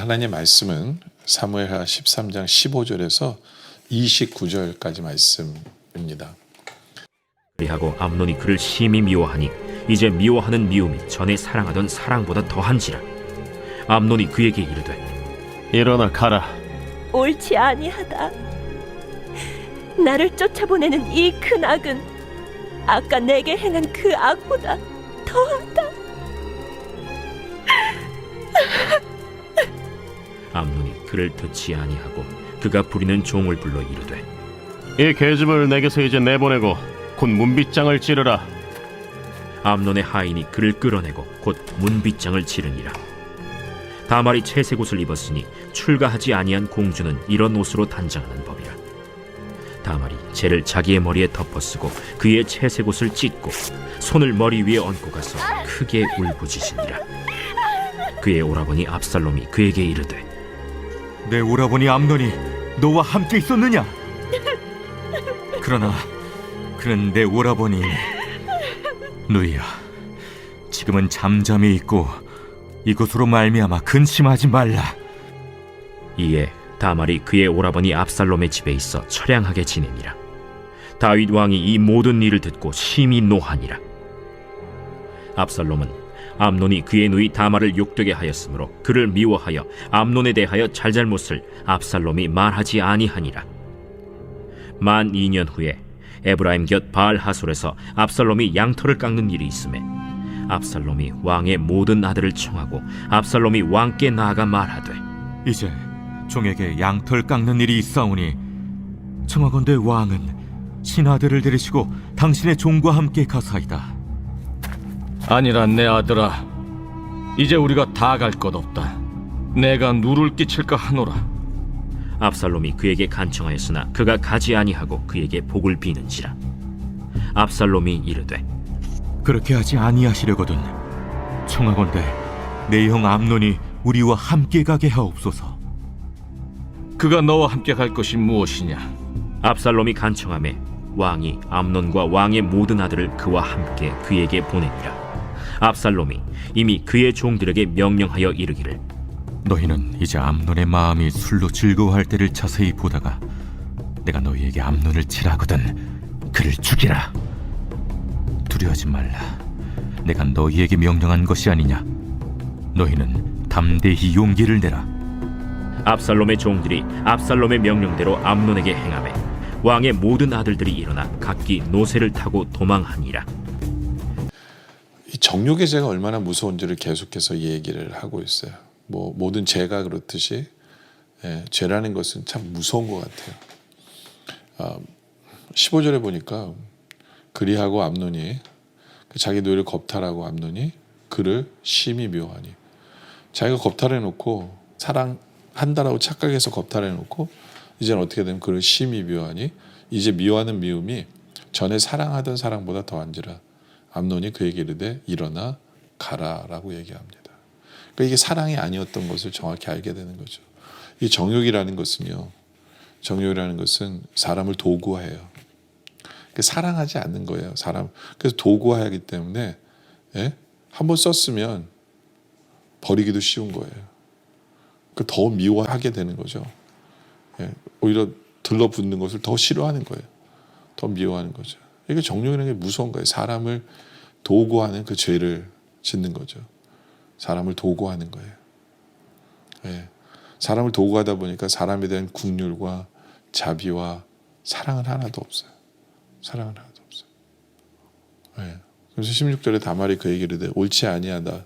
하나님의 말씀은 사무엘하 13장 15절에서 29절까지 말씀입니다. 그리하고 암논이 그를 심히 미워하니 이제 미워하는 미움이 전에 사랑하던 사랑보다 더한지라. 암논이 그에게 이르되 일어나 가라. 옳지 아니하다. 나를 쫓아보내는 이 큰 악은 아까 내게 행한 그 악보다 더하다. 암논이 그를 듣지 아니하고 그가 부리는 종을 불러 이르되 이 계집을 내게서 이제 내보내고 곧 문빗장을 찌르라. 암논의 하인이 그를 끌어내고 곧 문빗장을 치르니라. 다말이 채색 옷을 입었으니 출가하지 아니한 공주는 이런 옷으로 단장하는 법이라. 다말이 재를 자기의 머리에 덮어쓰고 그의 채색 옷을 찢고 손을 머리 위에 얹고 가서 크게 울부짖으니라. 그의 오라버니 압살롬이 그에게 이르되 내 오라버니 암논이 너와 함께 있었느냐? 그러나 그는 내 오라버니. 누이야, 지금은 잠잠히 있고 이것으로 말미암아 근심하지 말라. 이에 다말이 그의 오라버니 압살롬의 집에 있어 처량하게 지내니라. 다윗 왕이 이 모든 일을 듣고 심히 노하니라. 압살롬은 암논이 그의 누이 다말을 욕되게 하였으므로 그를 미워하여 암논에 대하여 잘잘못을 압살롬이 말하지 아니하니라. 만 2년 후에 에브라임 곁 바알 하솔에서 압살롬이 양털을 깎는 일이 있음에 압살롬이 왕의 모든 아들을 청하고 압살롬이 왕께 나아가 말하되 이제 종에게 양털 깎는 일이 있사오니 청하건대 왕은 신하들을 데리시고 당신의 종과 함께 가사이다. 아니라 내 아들아, 이제 우리가 다 갈 것 없다. 내가 누를 끼칠까 하노라. 압살롬이 그에게 간청하였으나 그가 가지 아니하고 그에게 복을 비는지라. 압살롬이 이르되 그렇게 하지 아니하시려거든 청하건대 내 형 암논이 우리와 함께 가게 하옵소서. 그가 너와 함께 갈 것이 무엇이냐? 압살롬이 간청하매 왕이 암논과 왕의 모든 아들을 그와 함께 그에게 보내니라. 압살롬이 이미 그의 종들에게 명령하여 이르기를 너희는 이제 암논의 마음이 술로 즐거워할 때를 자세히 보다가 내가 너희에게 암논을 치라거든 그를 죽이라. 두려워하지 말라. 내가 너희에게 명령한 것이 아니냐. 너희는 담대히 용기를 내라. 압살롬의 종들이 압살롬의 명령대로 암논에게 행하매 왕의 모든 아들들이 일어나 각기 노새를 타고 도망하니라. 이 정욕의 죄가 얼마나 무서운지를 계속해서 얘기를 하고 있어요. 뭐 모든 죄가 그렇듯이 죄라는 것은 참 무서운 것 같아요. 15절에 보니까 그리하고 암논이 자기 노예를 겁탈하고 암논이 그를 심히 미워하니 자기가 겁탈해 놓고 사랑한다라고 착각해서 겁탈해 놓고 이제는 어떻게 되면 그를 심히 미워하니 이제 미워하는 미움이 전에 사랑하던 사랑보다 더한지라. 암논이 그에게 이르되 일어나 가라라고 얘기합니다. 그러니까 이게 사랑이 아니었던 것을 정확히 알게 되는 거죠. 이 정욕이라는 것은요. 정욕이라는 것은 사람을 도구화해요. 사랑하지 않는 거예요. 사람. 그래서 도구화하기 때문에 한번 썼으면 버리기도 쉬운 거예요. 더 미워하게 되는 거죠. 오히려 들러붙는 것을 더 싫어하는 거예요. 더 미워하는 거죠. 이게 정욕이라는 게 무서운 거예요. 사람을 도구하는 그 죄를 짓는 거죠. 사람을 도구하는 거예요. 사람을 도구하다 보니까 사람에 대한 긍휼과 자비와 사랑은 하나도 없어요. 사랑은 하나도 없어요. 그래서 16절에 다말이 그에게 이르되 옳지 아니하다.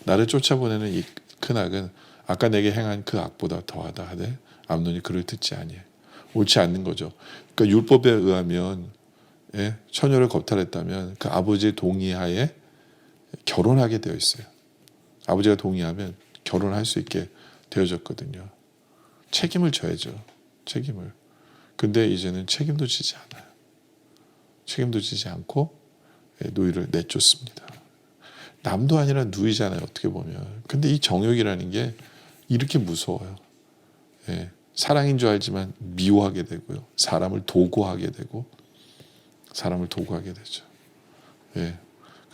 나를 쫓아보내는 이 큰 악은 아까 내게 행한 그 악보다 더하다 하되 암논이 그를 듣지 아니해. 옳지 않는 거죠. 그러니까 율법에 의하면 처녀를 겁탈했다면 그 아버지의 동의하에 결혼하게 되어 있어요. 아버지가 동의하면 결혼할 수 있게 되어졌거든요. 책임을 져야죠. 책임을. 근데 이제는 책임도 지지 않아요. 책임도 지지 않고 누이를 내쫓습니다. 남도 아니라 누이잖아요. 어떻게 보면. 근데 이 정욕이라는 게 이렇게 무서워요. 사랑인 줄 알지만 미워하게 되고요. 사람을 도구하게 되고 사람을 도구하게 되죠.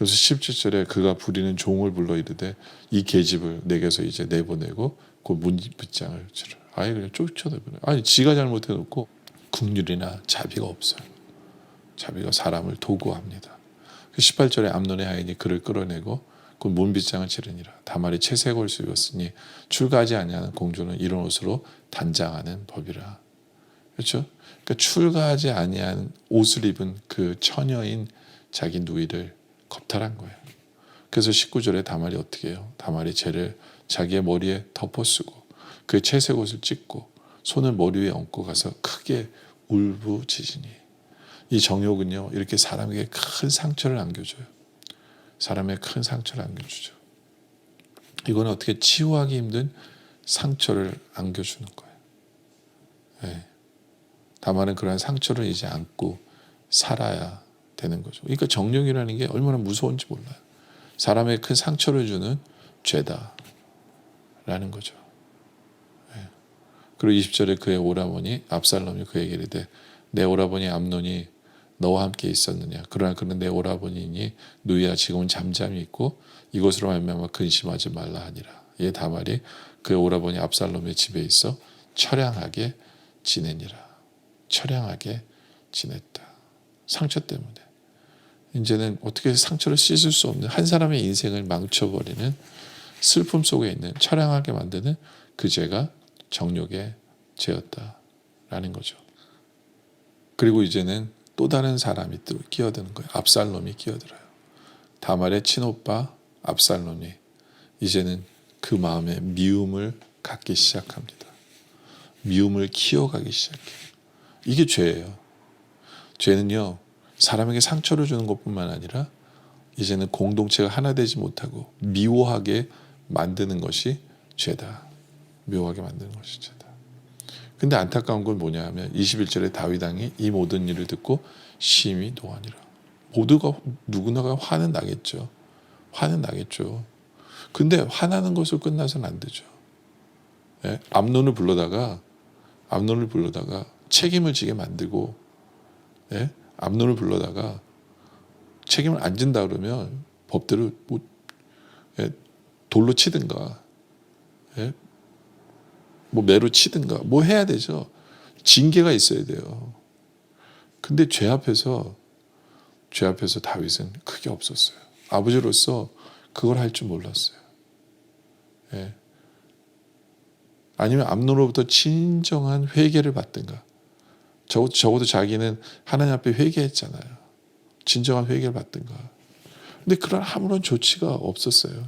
그래서 17절에 그가 부리는 종을 불러 이르되 이 계집을 내게서 이제 내보내고 그 문빗장을 치르. 아예 그냥 쫓아내버려. 아니 지가 잘못해놓고 긍휼이나 자비가 없어요. 자비가 사람을 도구합니다. 18절에 암논의 하인이 그를 끌어내고 그 문빗장을 치르니라. 다말이 채색 옷을 입었으니 출가하지 아니하는 공주는 이런 옷으로 단장하는 법이라. 그렇죠? 그러니까 출가하지 아니한 옷을 입은 그 처녀인 자기 누이를 겁탈한 거예요. 그래서 19절에 다말이 어떻게 해요? 다말이 쟤를 자기의 머리에 덮어쓰고 그의 채색 옷을 찢고 손을 머리 위에 얹고 가서 크게 울부짖으니. 이 정욕은요 이렇게 사람에게 큰 상처를 안겨줘요. 사람의 큰 상처를 안겨주죠. 이건 어떻게 치유하기 힘든 상처를 안겨주는 거예요. 네. 다만은 그러한 상처를 이제 안고 살아야 되는 거죠. 그러니까 정욕이라는 게 얼마나 무서운지 몰라요. 사람의 큰 상처를 주는 죄다라는 거죠. 네. 그리고 20절에 그의 오라버니 압살롬이 그에게 이르되 내 오라버니 암논이 너와 함께 있었느냐. 그러나 그는 내 오라버니니 누이야 지금은 잠잠히 있고 이것으로 말미암아 근심하지 말라 하니라. 이에 다말이 그의 오라버니 압살롬의 집에 있어 처량하게 지내니라. 처량하게 지냈다. 상처 때문에. 이제는 어떻게 상처를 씻을 수 없는 한 사람의 인생을 망쳐버리는 슬픔 속에 있는 처량하게 만드는 그 죄가 정욕의 죄였다라는 거죠. 그리고 이제는 또 다른 사람이 또 끼어드는 거예요. 압살롬이 끼어들어요. 다말의 친오빠 압살롬이 이제는 그 마음에 미움을 갖기 시작합니다. 미움을 키워가기 시작해요. 이게 죄예요. 죄는요 사람에게 상처를 주는 것뿐만 아니라 이제는 공동체가 하나 되지 못하고 미워하게 만드는 것이 죄다. 미워하게 만드는 것이 죄다. 근데 안타까운 건 뭐냐 하면 21절에 다윗 왕이 이 모든 일을 듣고 심히 노하니라. 모두가 누구나가 화는 나겠죠. 화는 나겠죠. 근데 화나는 것으로 끝나서는 안 되죠. 예? 암논을 불러다가 책임을 지게 만들고, 예? 암논을 불러다가 책임을 안 진다 그러면 법대로 예? 돌로 치든가, 예? 뭐 매로 치든가 뭐 해야 되죠. 징계가 있어야 돼요. 근데 죄 앞에서 다윗은 크게 없었어요. 아버지로서 그걸 할 줄 몰랐어요. 예. 아니면 암논으로부터 진정한 회개를 받든가. 적어도 자기는 하나님 앞에 회개했잖아요. 진정한 회개를 받든가. 근데 그런 아무런 조치가 없었어요.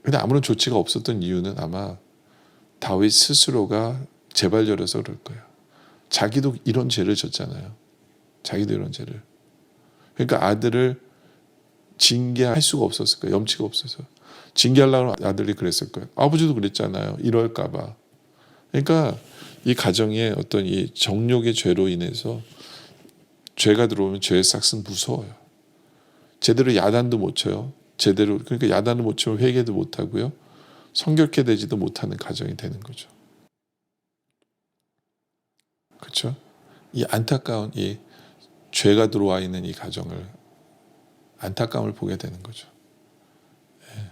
근데 아무런 조치가 없었던 이유는 아마 다윗 스스로가 재발절해서 그럴 거예요. 자기도 이런 죄를 졌잖아요. 자기도 이런 죄를. 그러니까 아들을 징계할 수가 없었을 거예요. 염치가 없어서. 징계하려고 아들이 그랬을 거예요. 아버지도 그랬잖아요. 이럴까 봐. 그러니까 이 가정에 어떤 이 정욕의 죄로 인해서 죄가 들어오면 죄의 싹은 무서워요. 제대로 야단도 못 쳐요. 그러니까 야단을 못 치면 회개도 못 하고요. 성결케 되지도 못하는 가정이 되는 거죠. 그렇죠? 이 안타까운 이 죄가 들어와 있는 이 가정을 안타까움을 보게 되는 거죠. 예.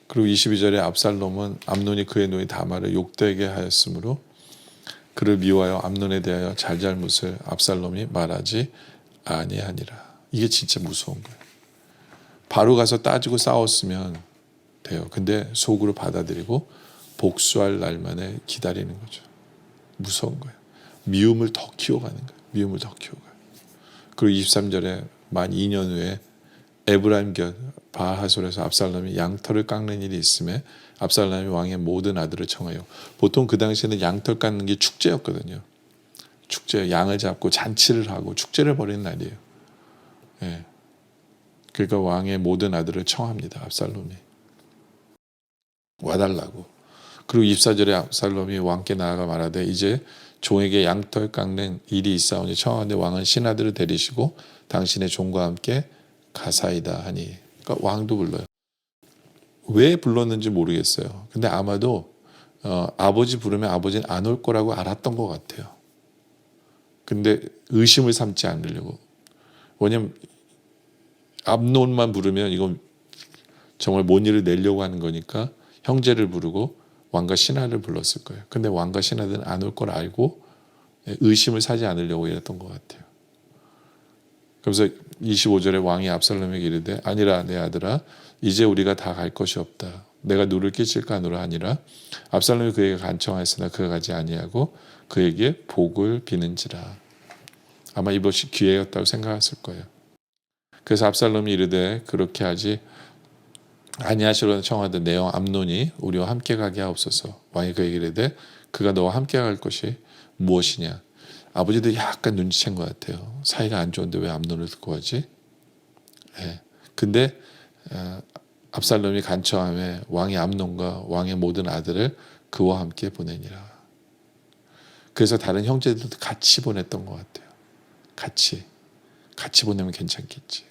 그리고 22절에 압살롬은 암논이 그의 노인 다말을 욕되게 하였으므로 그를 미워하여 암논에 대하여 잘잘못을 압살롬이 말하지 아니하니라. 이게 진짜 무서운 거예요. 바로 가서 따지고 싸웠으면 돼요. 근데 속으로 받아들이고 복수할 날만에 기다리는 거죠. 무서운 거예요. 미움을 더 키워가는 거예요. 미움을 더 키워가요. 그리고 23절에 만 2년 후에 에브라임 곁 바하솔에서 압살롬이 양털을 깎는 일이 있음에 압살롬이 왕의 모든 아들을 청하여. 보통 그 당시에는 양털 깎는 게 축제였거든요. 축제, 양을 잡고 잔치를 하고 축제를 벌이는 날이에요. 예. 그러니까 왕의 모든 아들을 청합니다. 압살롬이. 와달라고. 그리고 24절에 압살롬이 왕께 나아가 말하되 이제 종에게 양털 깎는 일이 있사오니 청하건대 왕은 신하들을 데리시고 당신의 종과 함께 가사이다 하니. 그러니까 왕도 불러요. 왜 불렀는지 모르겠어요. 근데 아마도 아버지 부르면 아버지는 안 올 거라고 알았던 것 같아요. 근데 의심을 삼지 않으려고. 왜냐면 암논만 부르면 이건 정말 뭔 일을 내려고 하는 거니까 형제를 부르고 왕과 신하를 불렀을 거예요. 근데 왕과 신하들은 안 올 걸 알고 의심을 사지 않으려고 이랬던 것 같아요. 그래서 25절에 왕이 압살롬에게 이르되 아니라 내 아들아 이제 우리가 다 갈 것이 없다. 내가 누를 끼칠까 하노라 하니라. 압살롬이 그에게 간청하였으나 그가 가지 아니하고 그에게 복을 비는지라. 아마 이것이 기회였다고 생각했을 거예요. 그래서 압살롬이 이르되 그렇게 하지 아니하시려는 청하던 내영 암논이 우리와 함께 가게 하옵소서. 왕이 그에게 이르되 그가 너와 함께 갈 것이 무엇이냐. 아버지도 약간 눈치챈 것 같아요. 사이가 안 좋은데 왜 암논을 듣고 하지? 근데 압살롬이 간청하며 왕이 암논과 왕의 모든 아들을 그와 함께 보내니라. 그래서 다른 형제들도 같이 보냈던 것 같아요. 같이 보내면 괜찮겠지.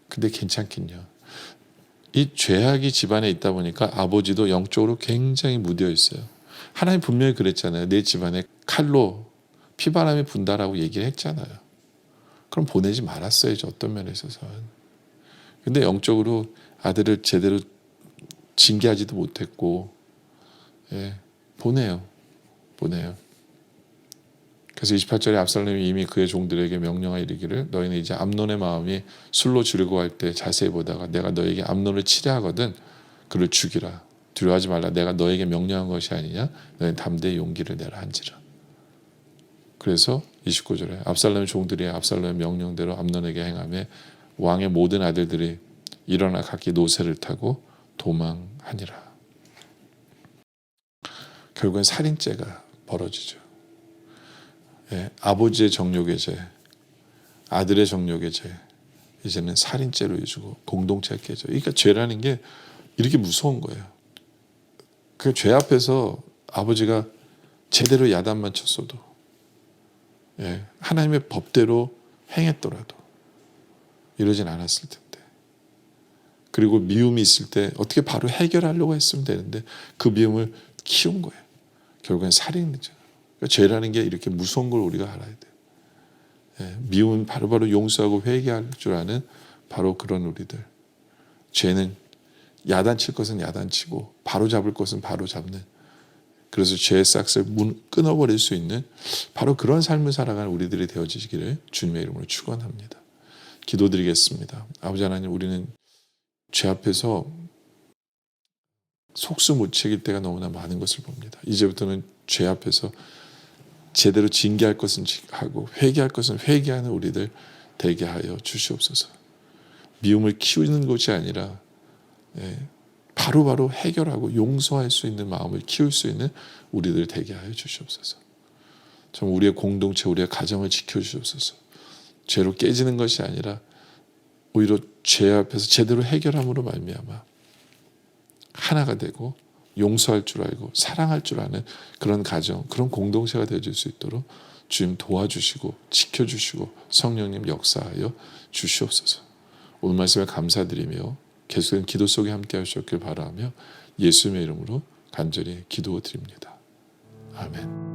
근데 괜찮긴요. 이 죄악이 집안에 있다 보니까 아버지도 영적으로 굉장히 무뎌 있어요. 하나님 분명히 그랬잖아요. 내 집안에 칼로 피바람이 분다라고 얘기를 했잖아요. 그럼 보내지 말았어야죠. 어떤 면에 있어서는. 근데 영적으로 아들을 제대로 징계하지도 못했고 보내요. 그래서 28절에 압살롬이 이미 그의 종들에게 명령하여 이르기를 너희는 이제 암논의 마음이 술로 즐거워할 때 자세히 보다가 내가 너에게 암논을 치려 하거든 그를 죽이라. 두려워하지 말라. 내가 너에게 명령한 것이 아니냐. 너희는 담대히 용기를 내라 한지라. 그래서 29절에 압살롬의 종들이 압살롬의 명령대로 암논에게 행하며 왕의 모든 아들들이 일어나 각기 노새를 타고 도망하니라. 결국엔 살인죄가 벌어지죠. 아버지의 정욕의 죄, 아들의 정욕의 죄, 이제는 살인죄로 이어지고 공동체가 깨져. 그러니까 죄라는 게 이렇게 무서운 거예요. 그 죄 앞에서 아버지가 제대로 야단만 쳤어도 하나님의 법대로 행했더라도 이러진 않았을 텐데. 그리고 미움이 있을 때 어떻게 바로 해결하려고 했으면 되는데 그 미움을 키운 거예요. 결국엔 살인이죠. 그러니까 죄라는 게 이렇게 무서운 걸 우리가 알아야 돼요. 미움은 바로바로 용서하고 회개할 줄 아는 바로 그런 우리들. 죄는 야단칠 것은 야단치고 바로 잡을 것은 바로 잡는, 그래서 죄의 싹을 끊어버릴 수 있는 바로 그런 삶을 살아가는 우리들이 되어지기를 주님의 이름으로 축원합니다. 기도드리겠습니다. 아버지 하나님, 우리는 죄 앞에서 속수 무책일 때가 너무나 많은 것을 봅니다. 이제부터는 죄 앞에서 제대로 징계할 것은 하고 회개할 것은 회개하는 우리들 되게 하여 주시옵소서. 미움을 키우는 것이 아니라 바로바로 해결하고 용서할 수 있는 마음을 키울 수 있는 우리들 되게 하여 주시옵소서. 정말 우리의 공동체, 우리의 가정을 지켜주시옵소서. 죄로 깨지는 것이 아니라 오히려 죄 앞에서 제대로 해결함으로 말미암아 하나가 되고 용서할 줄 알고 사랑할 줄 아는 그런 가정, 그런 공동체가 되어줄 수 있도록 주님 도와주시고 지켜주시고 성령님 역사하여 주시옵소서. 오늘 말씀에 감사드리며 계속된 기도 속에 함께 하셨길 바라며 예수님의 이름으로 간절히 기도드립니다. 아멘.